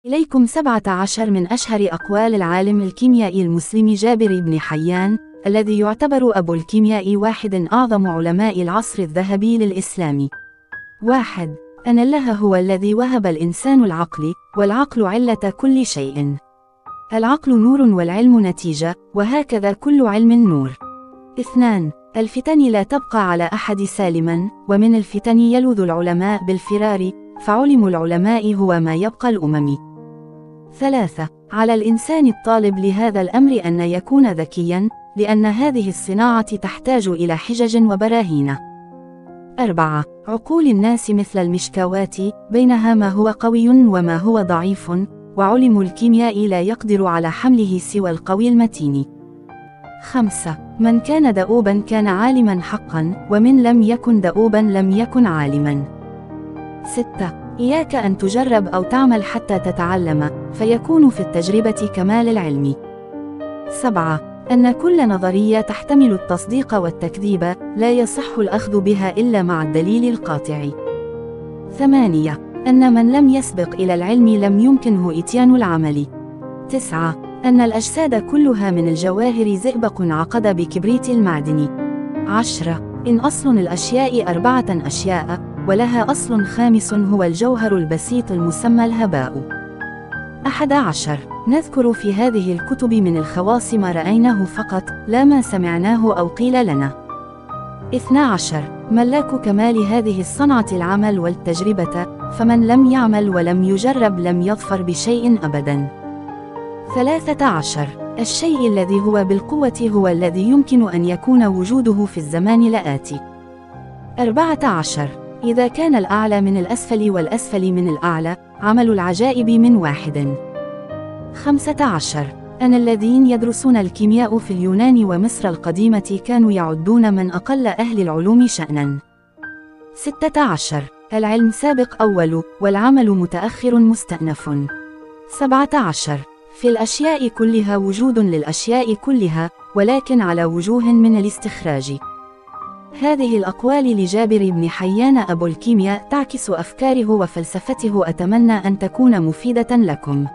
إليكم 17 من أشهر أقوال العالم الكيميائي المسلم جابر بن حيان، الذي يعتبر أبو الكيمياء واحد أعظم علماء العصر الذهبي للإسلام. 1. أن الله هو الذي وهب الإنسان العقل، والعقل علة كل شيء. العقل نور والعلم نتيجة، وهكذا كل علم نور. 2. الفتن لا تبقى على أحد سالما، ومن الفتن يلوذ العلماء بالفرار، فعلم العلماء هو ما يبقى الأمم. 3. على الإنسان الطالب لهذا الأمر أن يكون ذكيا، لأن هذه الصناعة تحتاج إلى حجج وبراهين. 4. عقول الناس مثل المشكوات، بينها ما هو قوي وما هو ضعيف، وعلم الكيمياء لا يقدر على حمله سوى القوي المتين. 5. من كان دؤوبا كان عالما حقا، ومن لم يكن دؤوبا لم يكن عالما. 6. إياك أن تجرب أو تعمل حتى تتعلم، فيكون في التجربة كمال العلم. 7. أن كل نظرية تحتمل التصديق والتكذيب، لا يصح الأخذ بها إلا مع الدليل القاطع. 8. أن من لم يسبق إلى العلم لم يمكنه إتيان العمل. 9. أن الأجساد كلها من الجواهر زئبق عقد بكبريت المعدن. 10. إن أصل الأشياء 4 أشياء، ولها أصل خامس هو الجوهر البسيط المسمى الهباء. 11. نذكر في هذه الكتب من الخواص ما رأيناه فقط، لا ما سمعناه أو قيل لنا. 12. ملاك كمال هذه الصنعة العمل والتجربة، فمن لم يعمل ولم يجرب لم يظفر بشيء أبدا. 13. الشيء الذي هو بالقوة هو الذي يمكن أن يكون وجوده في الزمان لآتي. 14. إذا كان الأعلى من الأسفل والأسفل من الأعلى، عمل العجائب من واحد. 15. أن الذين يدرسون الكيمياء في اليونان ومصر القديمة كانوا يعدون من أقل أهل العلوم شأنا. 16. العلم سابق أول، والعمل متأخر مستأنف. 17. في الأشياء كلها وجود للأشياء كلها، ولكن على وجوه من الاستخراج. هذه الأقوال لجابر بن حيان أبو الكيمياء تعكس أفكاره وفلسفته، أتمنى أن تكون مفيدة لكم.